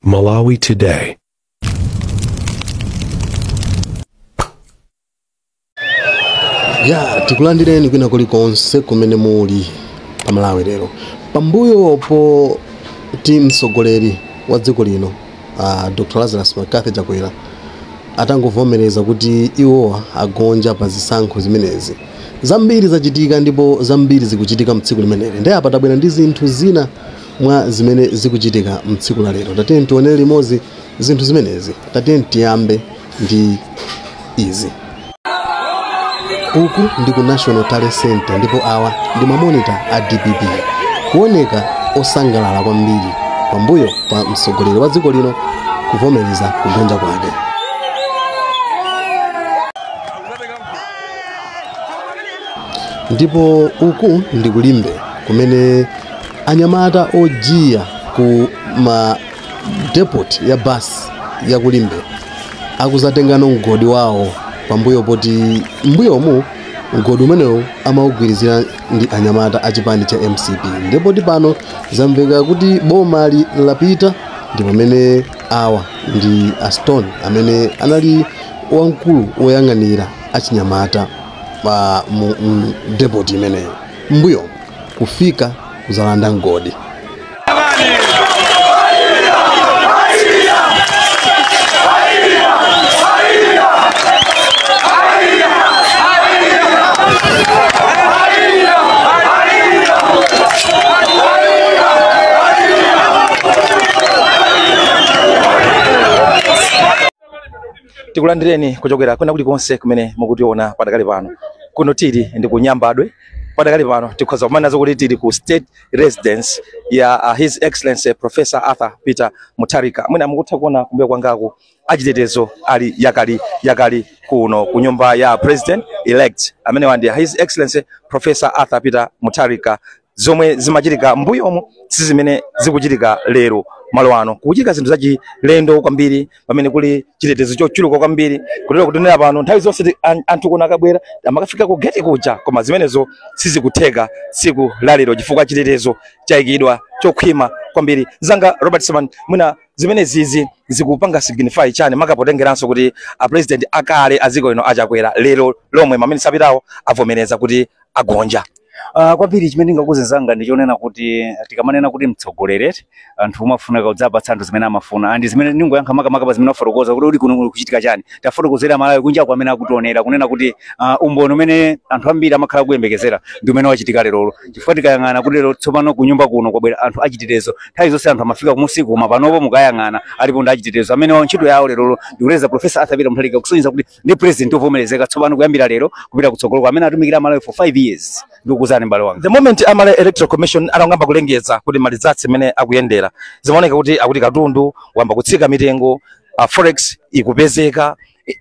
Malawi Today. Tikulandireni kwina kulikonse kumene muli pa Malawi lero. Pambuyo po mtsogoleri wa dziko lino Dr. Lazarus Makathi Chakwera atangovomereza kuti iwo agonja pa zisankho zimenezi. Zambiri zachitika ndipo zambiri zikuchitika mtsiku limeneli. Ndi apa tabwera ndi zinthu zina mwa zimene zikuchitika mtsiku la lero. Tatiyeni tionere limodzi zinthu zimenezi. Tatiyeni tiyambe ndi izi. Uku ndi ku National Talent Center ndipo awa ndi mamonita a DPP kuoneka osangalala kwambiri pambuyo pa mtsogoleri wa dziko lino kuvomereza kugonja kwake. Ndipo uku ndi kulimbe kumene anyamata ojiya ku ma depot ya bus ya kulimbe akuzatengano mgodi wawo pambuyo poti mbuyomu mgodi umenewu amaugwirizira ndi anyamata achipani cha MCP. Ndipo pano zamveka kuti boma lapita ndi pamene awa ndi Aston amene anali wamkulu woyang'anira achinyamata pa depot imeneyo mbuyo kufika kuzalanda mgodi. Tikulandireni kuchokera kwina kulikonse kumene mukutiona padakali pano. Kuno tili ndi kunyambadwe padakali pano tikhoza kumanazo kuti tili ku state residence ya His Excellency Professor Arthur Peter Mutharika. Mwina mukutha kuona kumbuyo kwangaku achitetezo ali yakali kuno ku nyumba ya president elect amene wandi His Excellency Professor Arthur Peter Mutharika. Zomwe zimachitika mbuyomu si zimene zikuchitika lero malo ano. Kuchitika zinthu zachi lendo kwambiri pamene kuli chitetezo chochuluka kwambiri kutero kutonera pano nthawi zonse anthu kuna akabwera amakafika ku gate kuja koma zimenezo sizikutheka siku la lero chifukwa chitetezo chayikidwa chokhwima kwambiri. Zanga Robert Seman mwina zimene zizi zikupanga signify chani makapotengeranso kuti a president akale aziko ino achakwera lero lomwe mamene sapitawo avomereza kuti agonja. Kwambiri chimene ngakuzenzanga ndichonena kuti tikamanena kuti mtsogoleri anthu umafuna kudzapatsa anthu zimene amafuna andi zimene ningoyankha makamaka pa zimene afotokoza kuti kuno kuchitika chani tafotokozera Malawi kunja kwa amene akutionera kunena kuti umbono umene anthu ambiri amakhala kuyembekezera ndi umene wachitika lero chifukwa tikayang'ana kuti lero tsopano kunyumba kuno kwabwera anthu achitetezo nthawi zonse anthu amafika kumusiku koma panopo mukayang'ana alipo ndi achitetezo amene ntchito yawo lero ndikuleza Professor Arthur Peter Mutharika kusonyeza kuti ndi president ovomerezeka tsopano kuyambira lero kupita kutsogolo amene atumikira Malawi for 5 years ndikuzani mbale wanga. The moment Amala Electoral Commission anangamba kulengeza kuti malizatsi mene akuyendera zimaoneka kuti akuti katundu wamba kutsika mitengo forex ikupezeka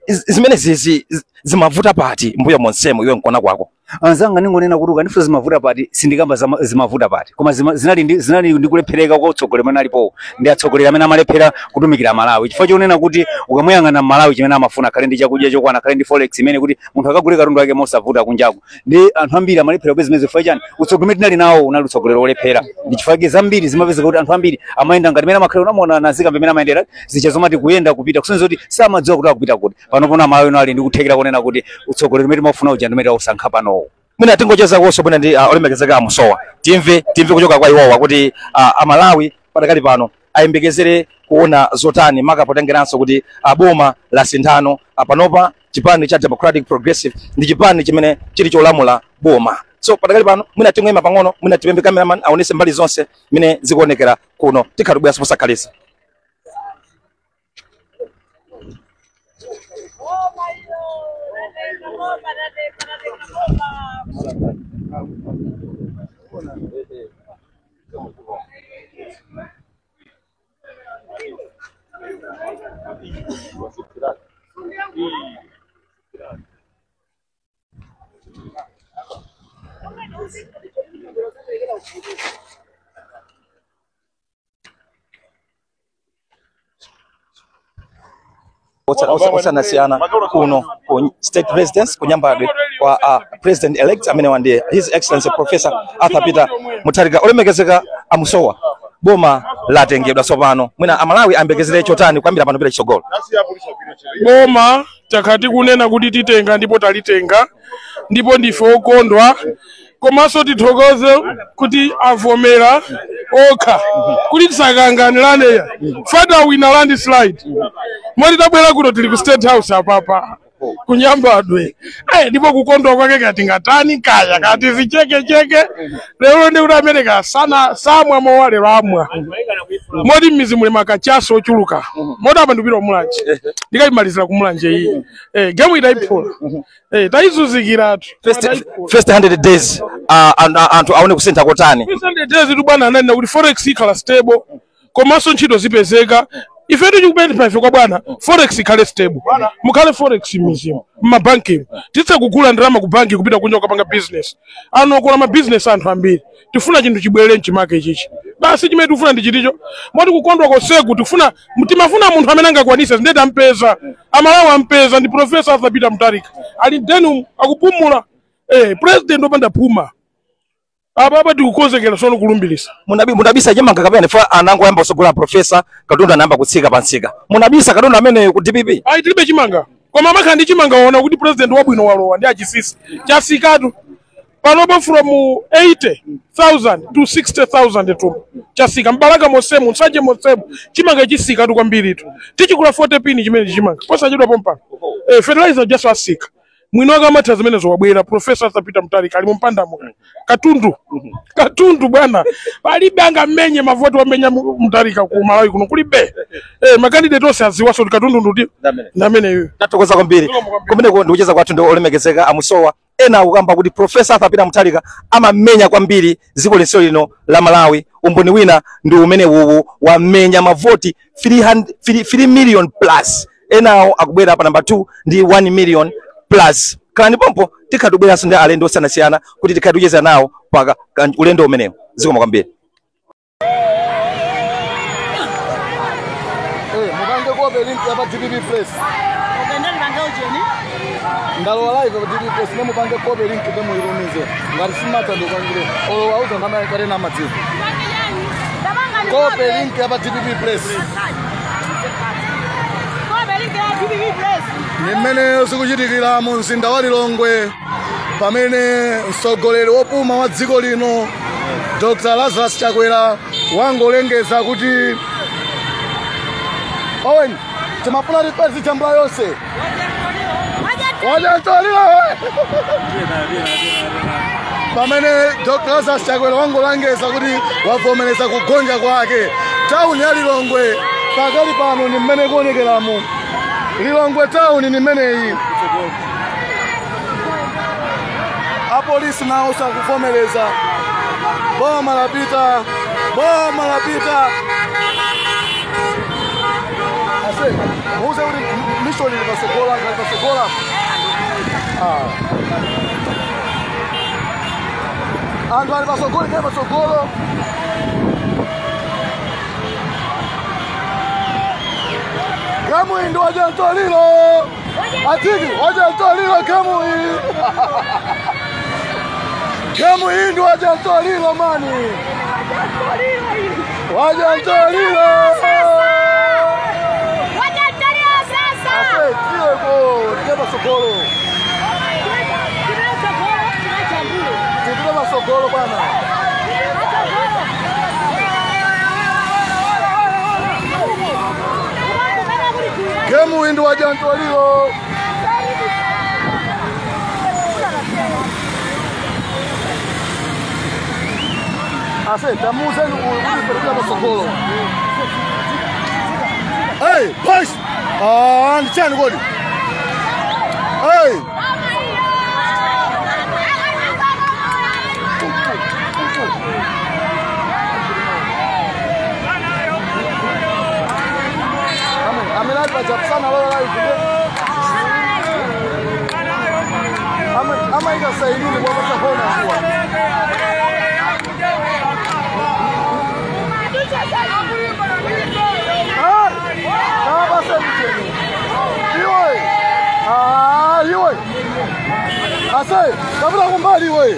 zimene zizi zimavuta pati mbuyo monsemo iwe nkona kwako. Anzanga ningonena kuti ukanifuza zimavuta pati sindikamba zimavuta pati koma zinali ndikulephereka kwa utsogolera amene alipo ndi atsogolera amene amalephera kutumikira Malawi chifukwa chonena kuti ukamuyang'ana Malawi chimene amafuna khale ndi chakudya chokwana khale ndi forex imene kuti munthu akagule katundu wake mosavuta kunjaku ndi anthu ambiri amalephera kupeza zimene zifukwa chani utsogolera tinali nawo unali utsogolera olephera ndi chifukwa zambiri zimapezeka kuti anthu ambiri amayenda ngati mene amakhala unamona nazika pamene amayendera zichazomati kuyenda kupita kusonyeza kuti samadziwa kuti akupita kuti pano Malawi no ali ndi kuthekera kunena kuti utsogolera umene mafuna uja ndimene usankha pano. Mwina tingocheza konso bwina ndi olemekezeka amusowa timve kuchoka kwa iwowa kuti Amalawi padakali pano ayembekezere kuona zotani makapotengeranso kuti boma la sinthano panopa chipani cha Democratic Progressive ndi chipani chimene chili cholamula boma. So padakali pano mwina tingoyima pang'ono mwina tipembe cameraman aonese mbali zonse mene zikuonekera kuno tikhalubwera siposakhalisa. Osanasiana kuno ku state residence kunyambadwe kwa president elect amene wandi His Excellency Professor Arthur Peter Mutharika olemekezeka amusowa boma latengedwa sopano mwina amalawi ambekezere chotani kwambira pano pita chitsogolo boma takati kunena kuti titenga ndipo talitenga ndipo ndife okondwa komanso tithokoze kuti avomera okha kuti tisakanganirane fada wina landslide moti tabwera kuno tili ku State House apapa kunyambadwe ndipo kukondwa kwake kati ngatani kaya kati zicheke lero ndi kuti America sana samwa mowalero amwa moti mizi muli makachaso ochuluka moti apa ndipita kumulanje ndikayimalizira kumulanje iyi game idaiphula taizuzikiratu first 100 days anthu aone kusintha kotani first 100 days tubana ananena kuti forex ikhala stable komanso ntchito zipezeka ife tikupempha ife kwa bwana forex ikhale stable mukhale forex mizimu mmabanking titse kugula ndalama ku banki kupita kunja kupanga business anokola ma business anthu ambiri tifuna chinthu chibwere mchimake ichichi basi chimene tifuna ndi chiticho moti kukondwa kosegu tifuna timafuna munthu amene angakwanise zindeti ampeza amalawi ampeza ndi Professor Arthur Peter Mutharika ali denum akupumula president opanda puma apa tikukonzekera sono kulumbilisa munabisa chimanga kapena fa anango yamba kusogola Professor Katundu anayamba kutsika pansika munabisa Katundu amene ku DPP tilibe chimanga koma amakhandi chimanga waona kuti president wabwino walowa ndi achisisi chasikatu panopo from 80,000 to 60,000 tu chasika mbalaka mosemu nsanje mosemu chimanga chisikatu kwambiritu tichikula 40 pini chimene chimanga posachedwa pompano fertilizer just wasika mwino akamatha zimene zowabwera Professor Arthur Peter Mutharika ali mumpandamo Katundu bwana palibe angamenye mavoti wamenya Mutharika ku Malawi kuno kulibe makandidate onse aziwaso kuti Katundu nduti ndamene iyo tatokoza kwambiri kumeneko ndikucheza kwathu ndi olemekezeka amusowa ena ukamba kuti Professor Arthur Peter Mutharika amamenya kwambiri dziko lense lino la Malawi umboni wina ndi umene uwu wamenya mavoti 3 million plus enawo akubwera pa number 2 ndi 1 million plus kani pompo tikadubwera sonde alendo sanasiyana kuti tikadujeza nawo paka ulendo umenewo zikoma kwambiri mubange kobe link ya DPP Press okendani bange ujeni ndalo live ya DPP Press ne mubange kobe link ke muirumize ngari simata ndo kwangire olo wauza ngama kare na mati kobe link ya DPP Press nimene sikuchitikira mu mzinda wa Lilongwe pamene mtsogoleri wopuma wa dziko lino Dr. Lazarus Chakwera wangolengeza kuti Owen timafuna ripezi jambula yonse wajantolira pamene Dr. Lazarus Chakwera wangolengeza kuti wavomereza kugonja kwake town ya Lilongwe pakali pano ni mmene kuonekeramu Lilongwe town ni mmene iyi apolisi nawo sakuvomereza boma lapita ase muuze uri mission ilipasogola andu alipasogola kaya pasogolo Kamui ndo wajantolilo atiki wajantolilo Kamui Kamui ndo wajantolilo mani wajantolilo sasa ase tiwe sokolo tiwe sokolo bwana Kamui ndo wajantolilo ase tamuze ulipeleka masokolo hey boys ndichani kodi hey amelala japsana leo live ama ika saidini kwa kona kwa Iwe. Ase, kabla kumbali we.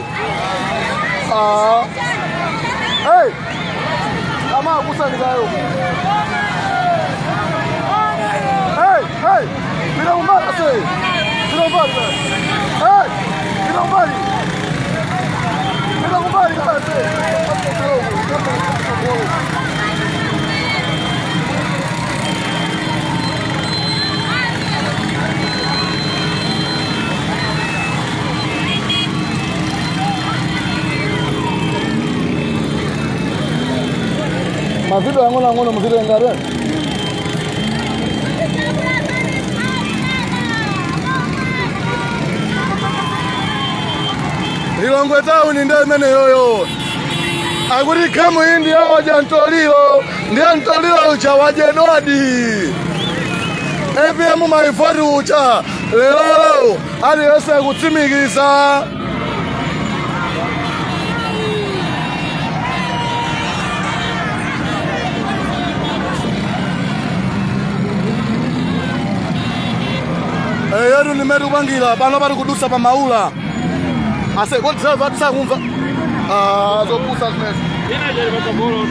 Hey. Ama kusanizayo. Hey, bila umbali sasa. Bila umbali. Hey, bila umbali. Bila umbali sasa. Mavido yangono mzile ngare. Lilongwe town ndio mene yoyo. Aguri kama indi hawa jantolilo. Ndio ntolilo cha wajenodi. FM maifari ucha. Lelo ali yose kutimigisa. Yadu nimeru bangira bano bari kudusa pa maula. Ase what driver tsa kumva. Zo kusa smes. Ina jeri bakaboro.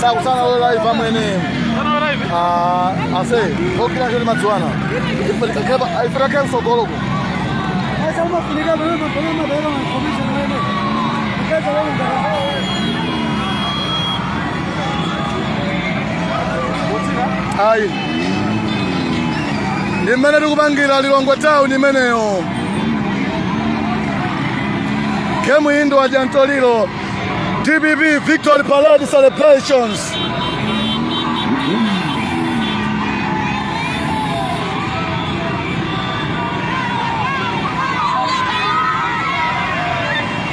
Sa usana lo live amene. Sana live. Ase okina jeri matwana. Ifra kan so gologo. Esa uma filha bana bana bana information nene. Kaza wala ngara. Ai. Nimene tukubangira Lilongwe town nimeneyo. Kemu indo wa jantolilo. TBB Victory Parade celebrations.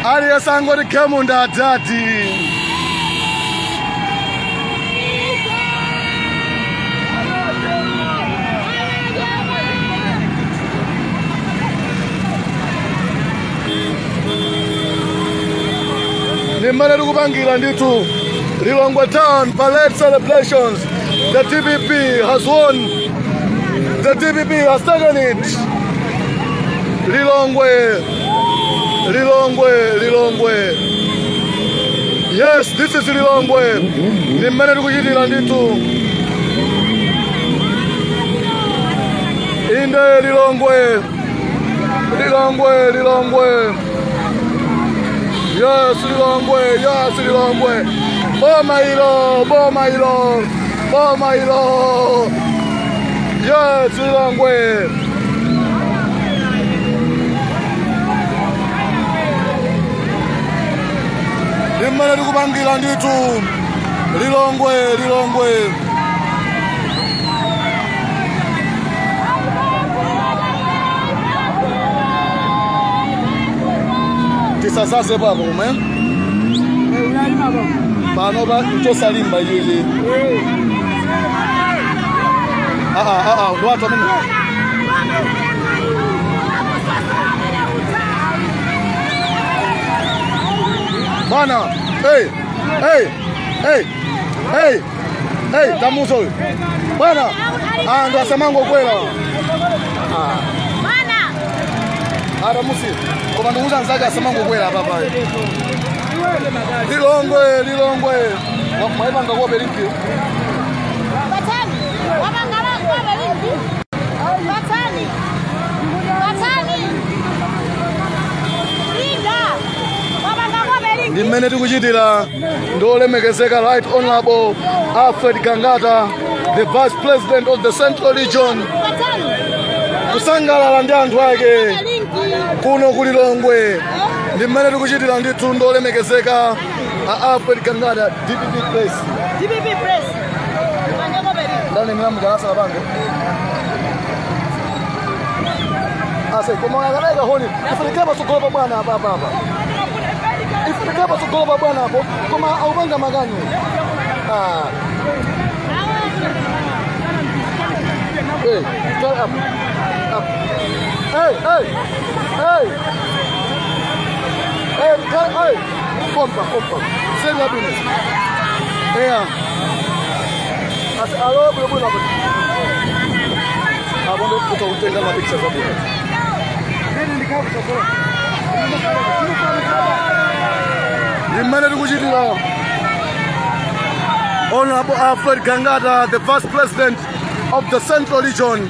Aliya sango di kemu ndadati. Nimene tukubangira nditu Lilongwe town parade celebrations. The TBP has won. The TBP has taken it. Lilongwe. Yes, this is Lilongwe. Nimene tukujitira nditu. Inde Lilongwe. Yes, Lilongwe. Boma ilo. Yes, Lilongwe. Nimene tukubangira nditu Lilongwe. Tisasase babo men. Bano ba to salimba yele. Watu mimi. Bana, hey, tamuzo. Bana, ndo asemango kwela. Bana. Ara musi. Kwa ndo uza nzaga asemango kwela baba. Lilongwe. Mwaiba ngako belimpi. Batani. Wabangala kwa belimpi. Batani. Linda. Wabangala belimpi. Nimene tukujitira ndolemekezeka Right Honorable Alfred Kangata, the Vice President of the Central Region. Kusangalala ndi anthu ake kuno ku Lilongwe. Nimene tukujitira ndithu ndolemekezeka Alfred Kangata, DPP Press. Ndani mnamu darasa la bango. Ase kama angalega honi, ifunikaba sokolo bwana hapa. Ifunikaba sokolo bwana hapo, kama aubanga magani. Hey, turn up. Hey. Pompa. Send up in it. Yeah. As alo bro hapo. Hapo ndo tutatenga na pictures hapo. Nini nikao sokolo. Nimene tukujitira. Honorable Alfred Gangata, the Vice President of the Central Region.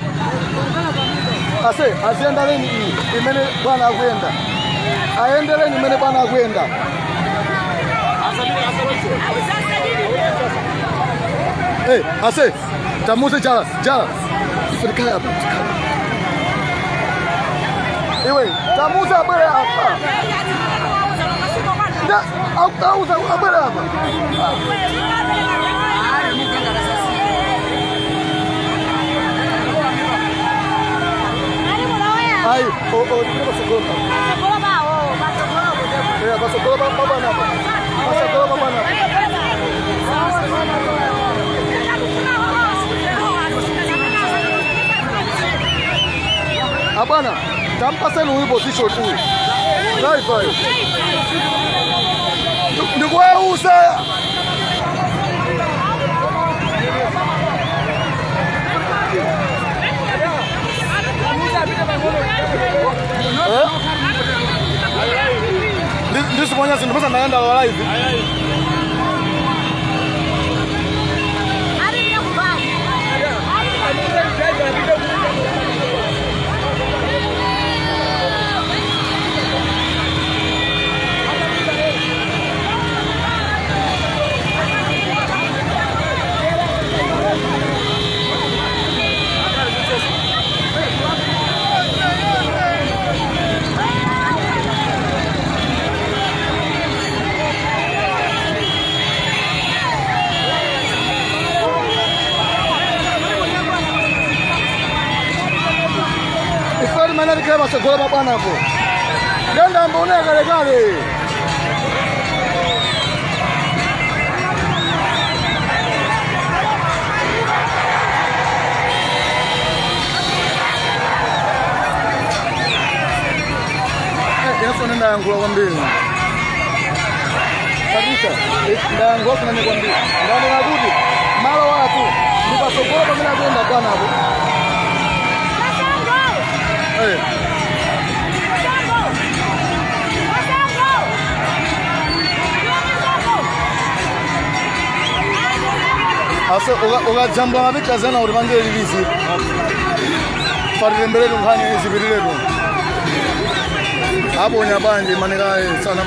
Ase, asiendeleni imene bwana agwenda. Aendeleni imene bwana agwenda. Hey, ase, tamuse jala. Ifirikaya hapa. Iwe, tamuse abere hapa. Da, auza abere hapa. Ai, dia masuk gol. Ya, masuk gol apa napa? Masuk gol apa napa? Abana, tampa sasa huyu position tu. Vai. Ndio kwa usa. Ndio semuanya sasa naenda live. Mana dikira masuk gol apa napa? Dan dampungnya kali-kali. Yang sana nang gua ambil. Kabisa. Nang gua sana ambil. Nang ngabudi. Malo watu. Masuk gol apa mana kwenda kwa napa? Asa oga jamba ngabe kazana uribangere libisi. Farire mbere lungani zibirire do. Abonya banje manega sana.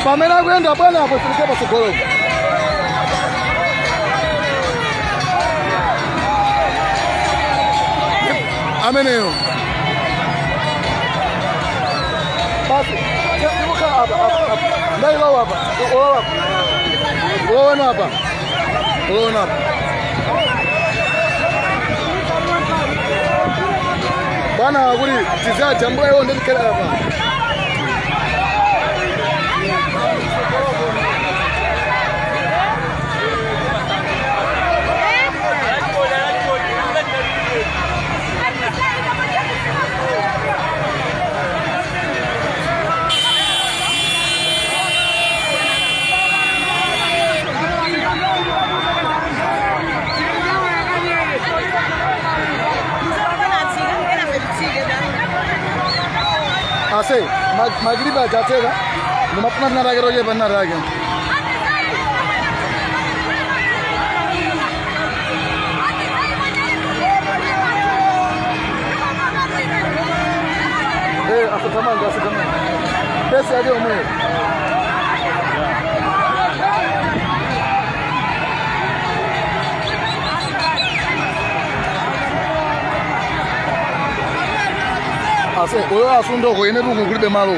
Pamela kwenda bwana hapo tulikuwa pasokoro. Ameneo. Basi, tuka hapa. Ndai lao hapa. Ona hapa. Bwana waguri tiza jambo yao ndio kila hapa. Ase, magriba jatega, numapna na rage roje banna rage. Asatamanga. Pesa ndio mwe. Ase, oyo asundo ko ene rungu kulibe malo.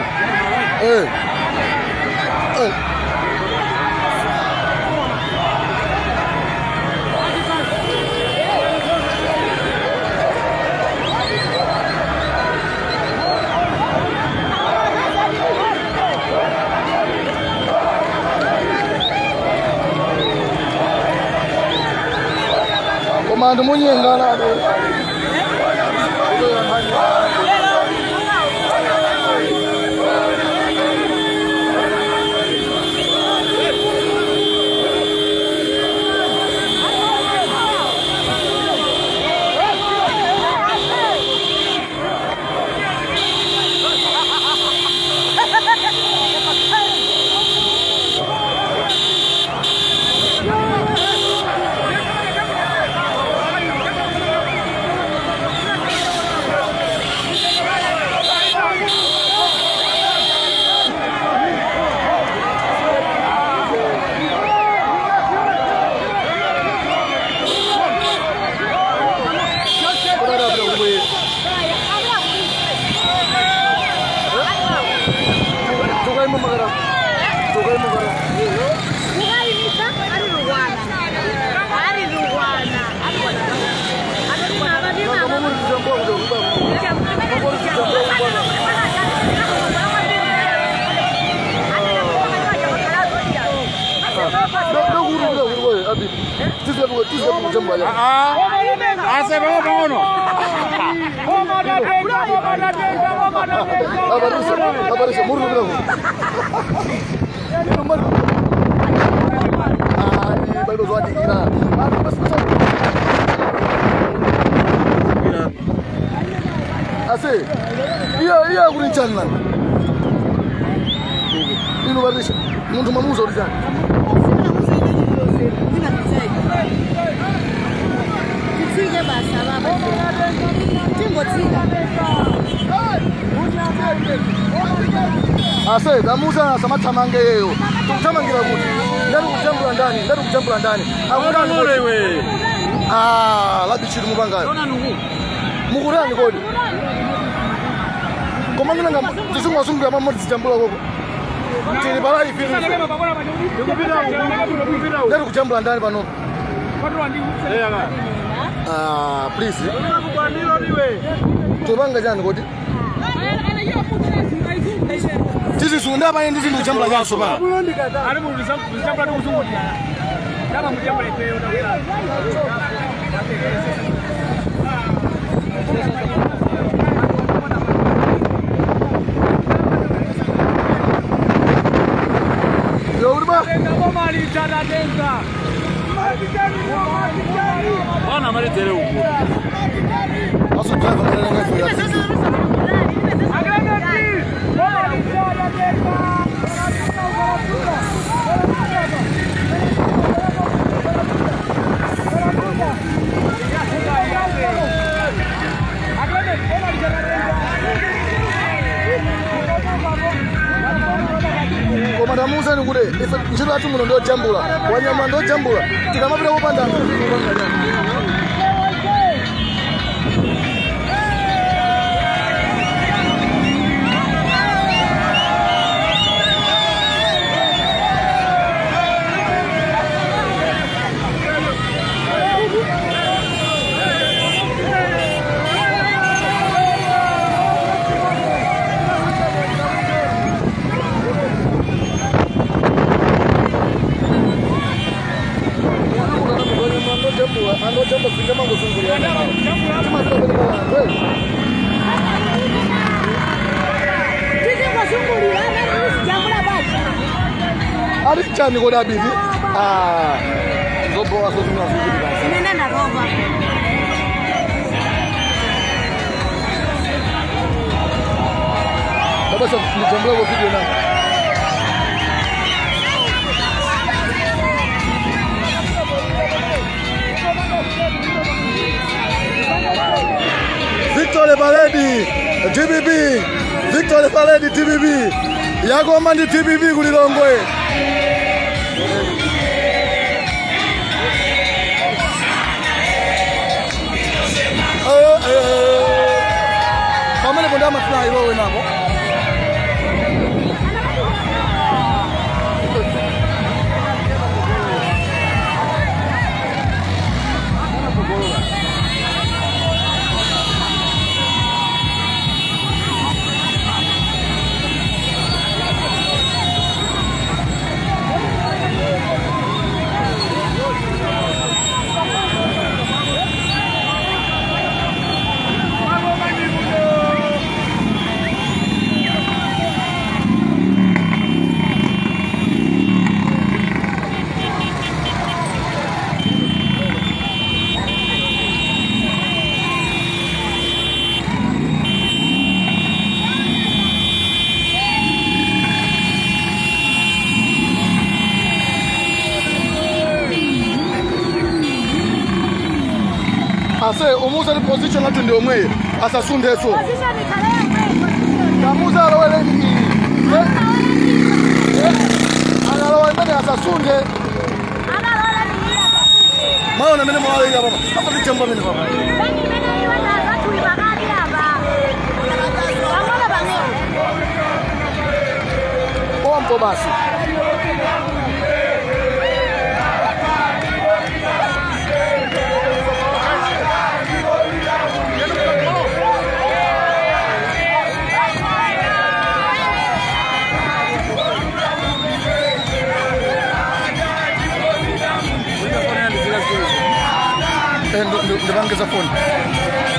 Komando munyengana ado. kujambula. Ase bangono. Aparece murro branco. Ai, vai nos zoar dikira. Ase. Iya kurinchana man. Ino barisha. Muntu mamuza ulijana. Tsike basa baba. Timbotsika. Ase damuza samathamange yeyo. Tukuthamangira kuti. Ndari kujambula ndani. Akudani wewe. Labi chiri mubangayo. Mukurani kodi. Koma mina ngam tisungwasungura mamodzi jambula koko. Tiri bala ifiri. Ndari kujambula ndani pano. Please. Tubanga jani kodi. Tisi sunda pa ndi zindu jambula yaso ba. Ari mu jambula kuzunguti. Kama mjambula iteyo ndakira. Bana maretere huko. Aso driver kana ngafika. Komanda Musa ngure ife njiro atu muno ndo jambula wanyama ndo jambula tikamapita kupanda ando jambula fika mango sunguriana cuma ada chani koda bibi robo aso sunga sunguri basi Nenda na roba. baba sa jambula ko video na Victor Lebaledi TBB Victor Lebaledi TBB yako mandi TBB kulilongwe pamene konda mafly wewe nabo ase umuza ni position atu ndio mwe asasunde so Position ikale. kamuza alowele ni analowa mbele asasunde Analola ni hapa. maana mimi mwale ya baba hapa ni chamba mimi baba Bani mena ni watu ibagadi hapa. Wamona bango. pompo basi microphone.